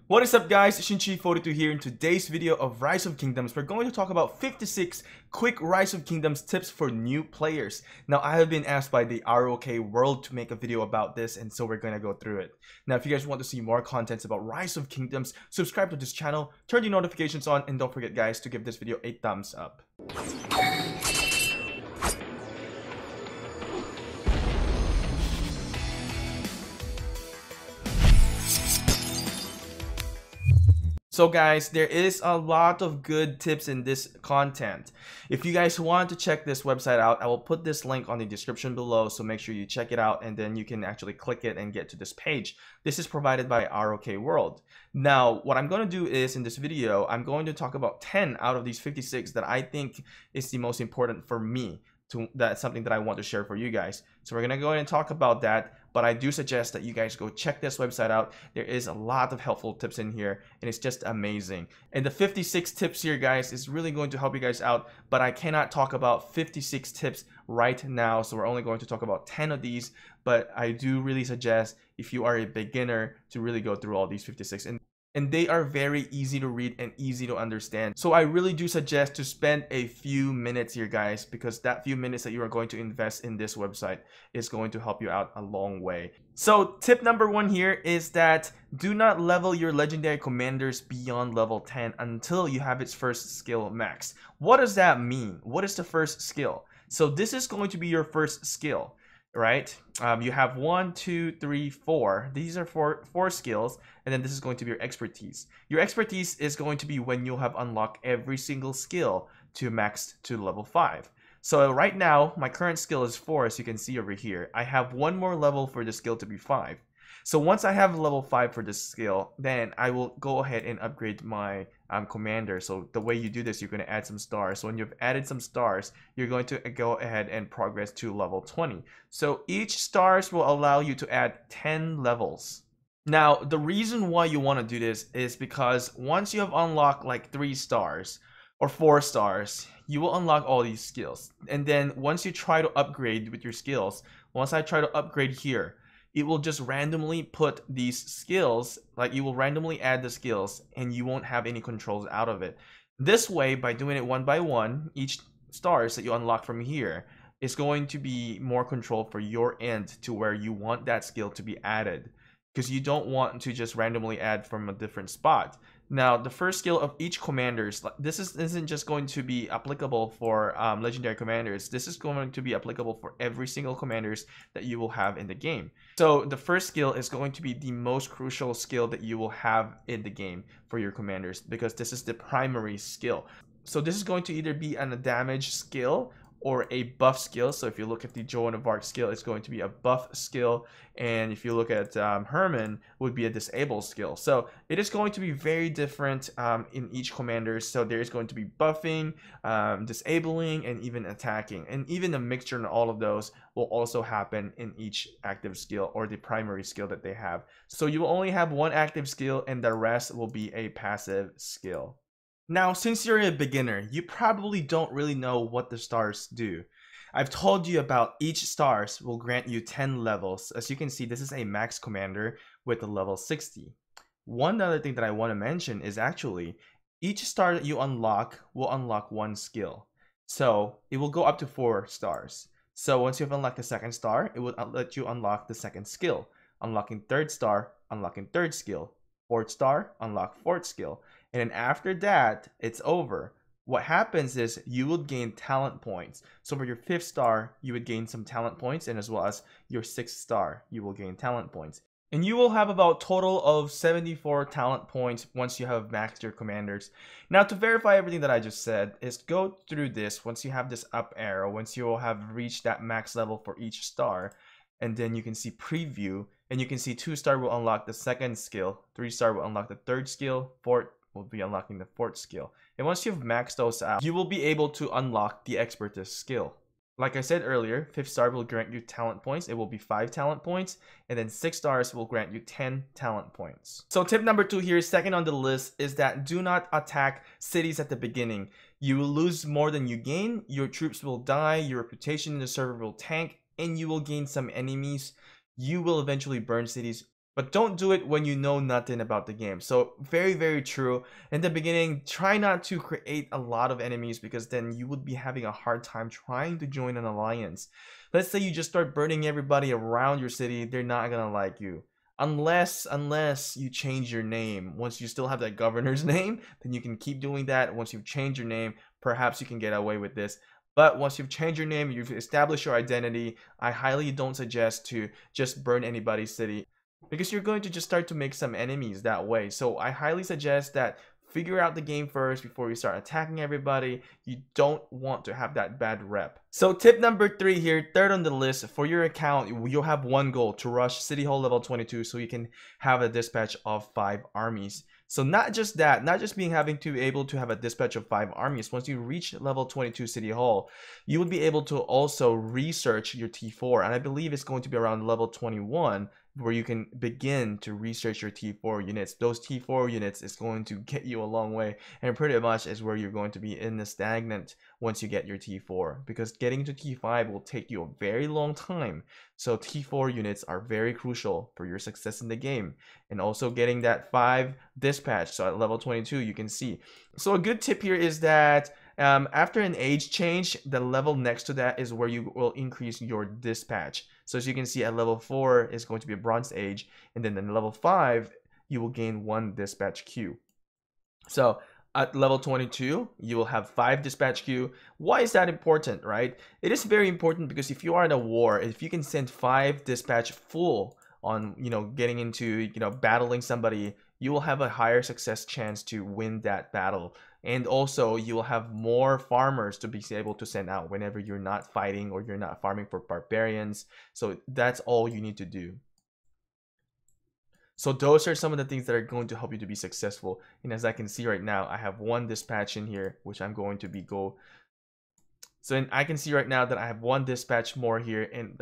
What is up guys, Shinchi42 here. In today's video of Rise of Kingdoms, we're going to talk about 56 quick Rise of Kingdoms tips for new players. Now I have been asked by the ROK world to make a video about this, and so we're going to go through it. Now if you guys want to see more contents about Rise of Kingdoms, subscribe to this channel, turn the notifications on, and don't forget guys to give this video a thumbs up. So guys, there is a lot of good tips in this content. If you guys want to check this website out, I will put this link on the description below, so make sure you check it out and then you can actually click it and get to this page. This is provided by ROK World. Now, what I'm going to do is in this video, I'm going to talk about 10 out of these 56 that I think is the most important for me. That's something that I want to share for you guys. So we're gonna go ahead and talk about that, but I do suggest that you guys go check this website out. There is a lot of helpful tips in here and it's just amazing. And the 56 tips here guys is really going to help you guys out, but I cannot talk about 56 tips right now, so we're only going to talk about 10 of these. But I do really suggest, if you are a beginner, to really go through all these 56, and they are very easy to read and easy to understand. So I really do suggest to spend a few minutes here guys, because that few minutes that you are going to invest in this website is going to help you out a long way. So tip number 1 here is that do not level your legendary commanders beyond level 10 until you have its first skill max. What does that mean? What is the first skill? So this is going to be your first skill, right? You have 1, 2, 3, 4. These are four skills, and then this is going to be your expertise. Your expertise is going to be when you have unlocked every single skill to max to level 5. So right now, my current skill is 4, as you can see over here. I have one more level for the skill to be 5. So once I have level 5 for this skill, then I will go ahead and upgrade my commander. So the way you do this, you're going to add some stars. So when you've added some stars, you're going to go ahead and progress to level 20. So each stars will allow you to add 10 levels. Now, the reason why you want to do this is because once you have unlocked like 3 stars or 4 stars, you will unlock all these skills. And then once you try to upgrade with your skills, once I try to upgrade here, it will just randomly put these skills, like you will randomly add the skills and you won't have any controls out of it. This way, by doing it one by one, each stars that you unlock from here is going to be more control for your end to where you want that skill to be added, because you don't want to just randomly add from a different spot. Now, the first skill of each commanders, this isn't just going to be applicable for legendary commanders. This is going to be applicable for every single commanders that you will have in the game. So the first skill is going to be the most crucial skill that you will have in the game for your commanders, because this is the primary skill. So this is going to either be a damage skill or a buff skill. So if you look at the Joan of Arc skill, it's going to be a buff skill, and if you look at Herman, would be a disable skill. So it is going to be very different in each commander. So there is going to be buffing, disabling, and even attacking, and even a mixture in all of those will also happen in each active skill or the primary skill that they have. So you will only have one active skill and the rest will be a passive skill. Now, since you're a beginner, you probably don't really know what the stars do. I've told you about each stars will grant you 10 levels. As you can see, this is a max commander with a level 60. One other thing that I want to mention is actually each star that you unlock will unlock one skill. So it will go up to 4 stars. So once you've unlocked the second star, it will let you unlock the second skill. Unlocking third star, unlocking third skill. Fourth star, unlock fourth skill. And then after that, it's over. What happens is you will gain talent points. So for your 5th star, you would gain some talent points, and as well as your 6th star, you will gain talent points. And you will have about total of 74 talent points once you have maxed your commanders. Now, to verify everything that I just said, is go through this once you have this up arrow, once you will have reached that max level for each star, and then you can see preview, and you can see 2 star will unlock the second skill, 3 star will unlock the third skill, 4 will be unlocking the 4th skill. And once you've maxed those out, you will be able to unlock the expertise skill. Like I said earlier, 5th star will grant you talent points. It will be 5 talent points, and then 6 stars will grant you 10 talent points. So tip number 2 here, second on the list, is that do not attack cities at the beginning. You will lose more than you gain, your troops will die, your reputation in the server will tank, and you will gain some enemies. You will eventually burn cities But don't do it when you know nothing about the game. So very, very true. In the beginning, try not to create a lot of enemies, because then you would be having a hard time trying to join an alliance. Let's say you just start burning everybody around your city, they're not gonna like you. Unless you change your name. Once you still have that governor's name, then you can keep doing that. Once you've changed your name, perhaps you can get away with this. But once you've changed your name, you've established your identity, I highly don't suggest to just burn anybody's city, because you're going to just start to make some enemies that way. So I highly suggest that figure out the game first before you start attacking everybody. You don't want to have that bad rep. So tip number 3 here, third on the list, for your account, you'll have one goal: to rush City Hall level 22 so you can have a dispatch of 5 armies. So not just that, not just being having to be able to have a dispatch of 5 armies. Once you reach level 22 City Hall, you would be able to also research your T4, and I believe it's going to be around level 21 where you can begin to research your T4 units. Those T4 units is going to get you a long way, and pretty much is where you're going to be in the stagnant once you get your T4, because getting to T5 will take you a very long time. So T4 units are very crucial for your success in the game, and also getting that 5 dispatch. So at level 22 you can see. So a good tip here is that after an age change, the level next to that is where you will increase your dispatch. So as you can see, at level 4 is going to be a bronze age, and then in level 5 you will gain 1 dispatch queue. So at level 22 you will have 5 dispatch queue. Why is that important, right? It is very important because if you are in a war, if you can send 5 dispatch full on, getting into, battling somebody, you will have a higher success chance to win that battle. And also you will have more farmers to be able to send out whenever you're not fighting or you're not farming for barbarians. So that's all you need to do. So those are some of the things that are going to help you to be successful. And as I can see right now, I have 1 dispatch in here, which I'm going to be So I can see right now that I have 1 dispatch more here, and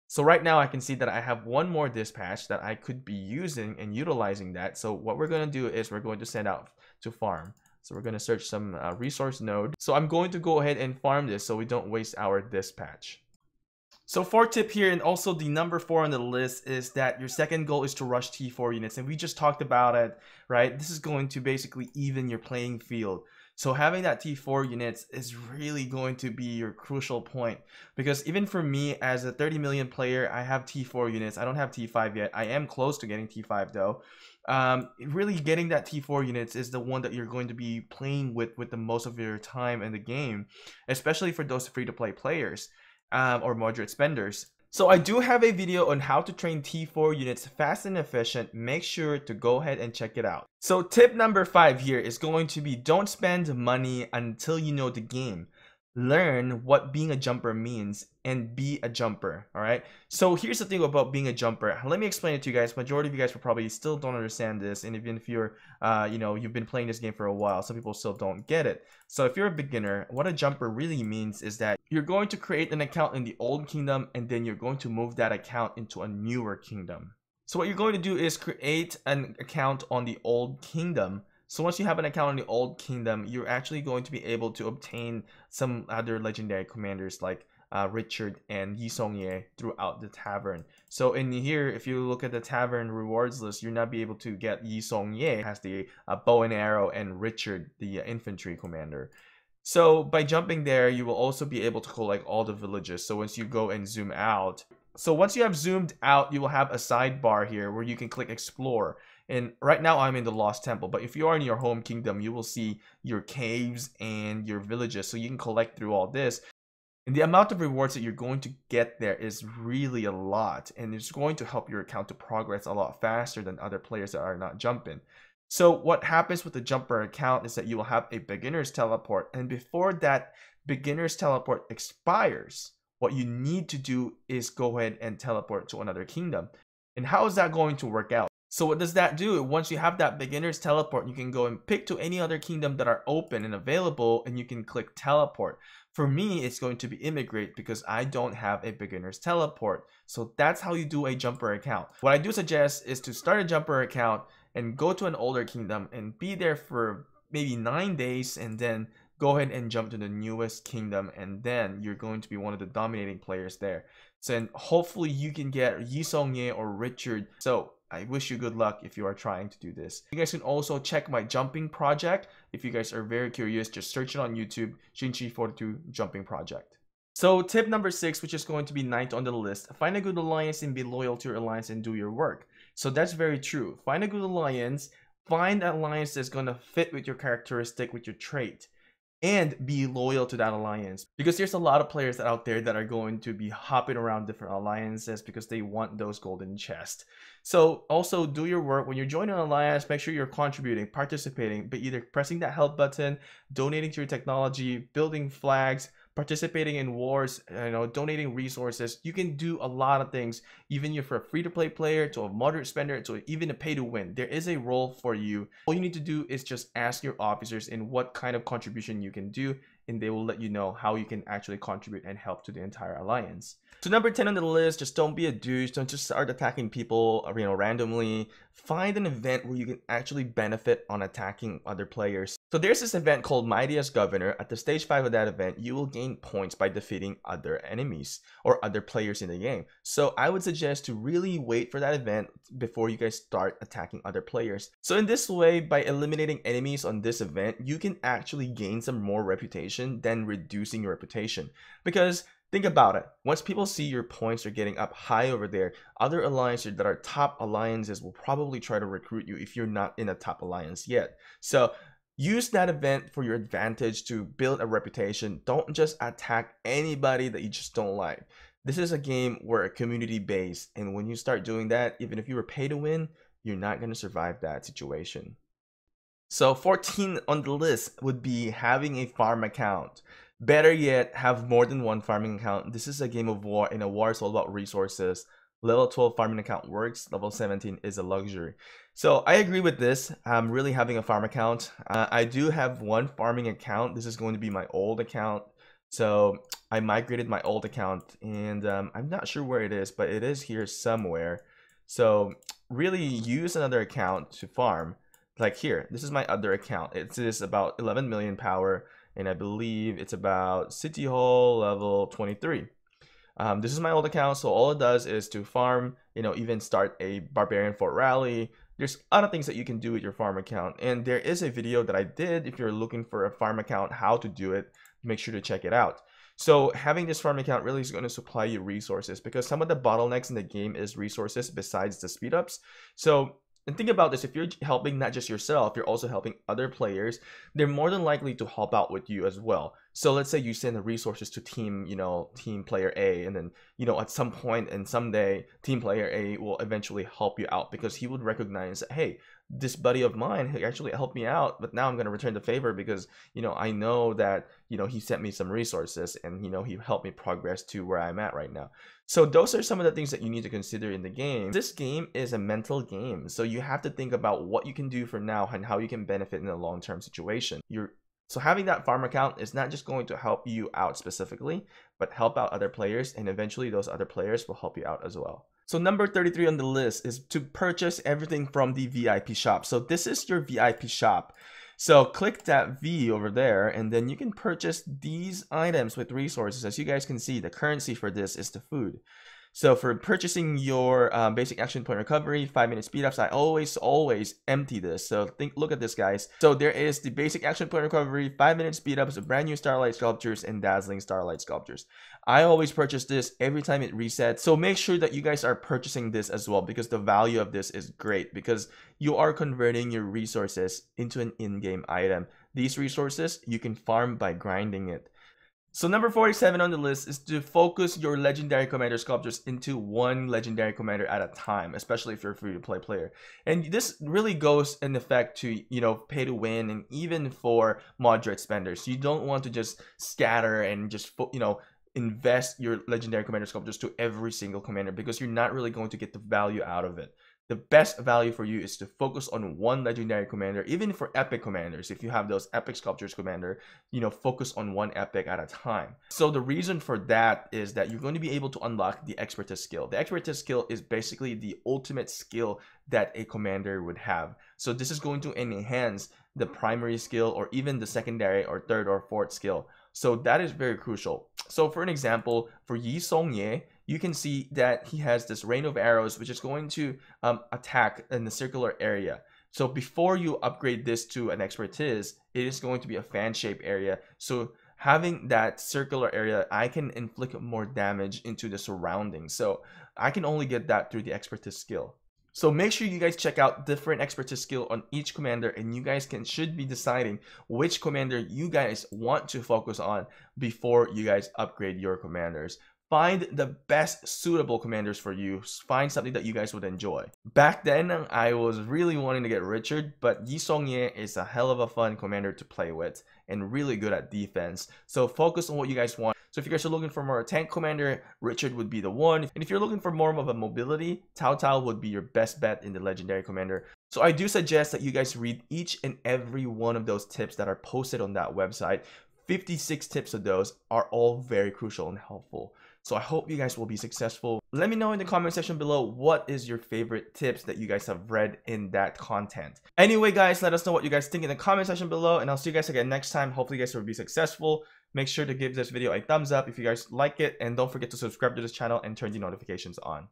so right now I can see that I have 1 more dispatch that I could be using and utilizing that. So what we're going to do is we're going to send out to farm. So we're going to search some resource node. So I'm going to go ahead and farm this so we don't waste our dispatch. So 4th tip here, and also the number 4 on the list, is that your second goal is to rush T4 units. And we just talked about it, right? This is going to basically even your playing field. So having that T4 units is really going to be your crucial point, because even for me as a 30 million player, I have T4 units. I don't have T5 yet. I am close to getting T5 though. Really getting that T4 units is the one that you're going to be playing with the most of your time in the game, especially for those free-to-play players or moderate spenders. So I do have a video on how to train T4 units fast and efficient. Make sure to go ahead and check it out. So tip number 5 here is going to be, don't spend money until you know the game. Learn what being a jumper means and be a jumper. All right, so here's the thing about being a jumper. Let me explain it to you guys. Majority of you guys will probably still don't understand this, and even if you're you've been playing this game for a while, some people still don't get it. So if you're a beginner, what a jumper really means is that you're going to create an account in the old kingdom, and then you're going to move that account into a newer kingdom. So what you're going to do is create an account on the old kingdom. So once you have an account in the old kingdom, you're actually going to be able to obtain some other legendary commanders like Richard and Yi Song-ye throughout the tavern. So in here, if you look at the tavern rewards list, you're not be able to get Yi Song-ye, has the bow and arrow, and Richard, the infantry commander. So by jumping there, you will also be able to collect all the villages. So once you go and zoom out, so once you have zoomed out, you will have a sidebar here where you can click explore. And right now I'm in the Lost Temple, but if you are in your home kingdom, you will see your caves and your villages. So you can collect through all this. And the amount of rewards that you're going to get there is really a lot. And it's going to help your account to progress a lot faster than other players that are not jumping. So what happens with the jumper account is that you will have a beginner's teleport. And before that beginner's teleport expires, what you need to do is go ahead and teleport to another kingdom. And how is that going to work out? So what does that do? Once you have that beginner's teleport, you can go and pick to any other kingdom that are open and available, and you can click teleport. For me, it's going to be immigrate because I don't have a beginner's teleport. So that's how you do a jumper account. What I do suggest is to start a jumper account and go to an older kingdom and be there for maybe 9 days, and then go ahead and jump to the newest kingdom, and then you're going to be one of the dominating players there. So and hopefully you can get Yi Song-ye or Richard. So I wish you good luck if you are trying to do this. You guys can also check my jumping project. If you guys are very curious, just search it on YouTube, Shinchi 42 jumping project. So tip number 6, which is going to be 9th on the list, find a good alliance and be loyal to your alliance and do your work. So that's very true. Find a good alliance, find an alliance that's going to fit with your characteristic, with your trait, and be loyal to that alliance, because there's a lot of players out there that are going to be hopping around different alliances because they want those golden chests. So also do your work. When you're joining an alliance, make sure you're contributing, participating, but either pressing that help button, donating to your technology, building flags, participating in wars, donating resources. You can do a lot of things, even if you're a free-to-play player to a moderate spender to even a pay-to-win. There is a role for you. All you need to do is just ask your officers in what kind of contribution you can do, and they will let you know how you can actually contribute and help to the entire alliance. So number 10 on the list, just don't be a douche. Don't just start attacking people, randomly. Find an event where you can actually benefit on attacking other players. So there's this event called Mightiest Governor. At the stage 5 of that event, you will gain points by defeating other enemies or other players in the game. So I would suggest to really wait for that event before you guys start attacking other players. So in this way, by eliminating enemies on this event, you can actually gain some more reputation than reducing your reputation. Because think about it. Once people see your points are getting up high over there, other alliances that are top alliances will probably try to recruit you if you're not in a top alliance yet. So use that event for your advantage to build a reputation. Don't just attack anybody that you just don't like. This is a game where a community based, and when you start doing that, even if you were pay to win, you're not going to survive that situation. So 14 on the list would be having a farm account. Better yet, have more than one farming account. This is a game of war, and a war is all about resources. Level 12 farming account works, level 17 is a luxury. So I agree with this. I'm really having a farm account. I do have one farming account. This is going to be my old account. So I migrated my old account, and I'm not sure where it is, but it is here somewhere. So really use another account to farm. Like here, this is my other account. It is about 11 million power, and I believe it's about City Hall level 23. This is my old account, so all it does is to farm, even start a Barbarian Fort Rally. There's other things that you can do with your farm account, and there is a video that I did. If you're looking for a farm account, how to do it, make sure to check it out. So having this farm account really is going to supply you resources, because some of the bottlenecks in the game is resources besides the speed ups. So, and think about this, if you're helping not just yourself, you're also helping other players, they're more than likely to help out with you as well. So let's say you send the resources to team player A, and then, at some point and someday, team player A will eventually help you out, because he would recognize that, hey, this buddy of mine, he actually helped me out, but now I'm going to return the favor because, I know that, he sent me some resources, and, he helped me progress to where I'm at right now. So those are some of the things that you need to consider in the game. This game is a mental game, so you have to think about what you can do for now and how you can benefit in a long-term situation. So having that farm account is not just going to help you out specifically, but help out other players, and eventually those other players will help you out as well. So number 33 on the list is to purchase everything from the VIP shop. So this is your VIP shop. So click that V over there, and then you can purchase these items with resources. As you guys can see, the currency for this is the food. So for purchasing your basic action point recovery, 5-minute speed ups, I always empty this. So look at this, guys. So there is the basic action point recovery, 5-minute speed ups, brand new starlight sculptures, and dazzling starlight sculptures. I always purchase this every time it resets. So make sure that you guys are purchasing this as well, because the value of this is great, because you are converting your resources into an in-game item. These resources you can farm by grinding it. So number 47 on the list is to focus your legendary commander sculptures into one legendary commander at a time, especially if you're a free-to-play player. And this really goes in effect to, pay to win, and even for moderate spenders. You don't want to just scatter and just, invest your legendary commander sculptures to every single commander, because you're not really going to get the value out of it. The best value for you is to focus on one legendary commander, even for epic commanders. If you have those epic sculptures commander, focus on one epic at a time. So the reason for that is that you're going to be able to unlock the expertise skill. The expertise skill is basically the ultimate skill that a commander would have. So this is going to enhance the primary skill, or even the secondary or third or fourth skill. So that is very crucial. So for an example, for Yi Song Ye, you can see that he has this rain of arrows, which is going to attack in the circular area. So before you upgrade this to an expertise, it is going to be a fan shape area. So having that circular area, I can inflict more damage into the surroundings. So I can only get that through the expertise skill. So make sure you guys check out different expertise skill on each commander, and you guys should be deciding which commander you guys want to focus on before you guys upgrade your commanders. Find the best suitable commanders for you. Find something that you guys would enjoy. Back then, I was really wanting to get Richard, but Yi Song-ye is a hell of a fun commander to play with and really good at defense. So focus on what you guys want. So if you guys are looking for more tank commander, Richard would be the one. And if you're looking for more of a mobility, Cao Cao would be your best bet in the legendary commander. So I do suggest that you guys read each and every one of those tips that are posted on that website. 56 tips of those are all very crucial and helpful. So I hope you guys will be successful. Let me know in the comment section below what is your favorite tips that you guys have read in that content. Anyway guys, let us know what you guys think in the comment section below, and I'll see you guys again next time. Hopefully you guys will be successful. Make sure to give this video a thumbs up if you guys like it, and don't forget to subscribe to this channel and turn the notifications on.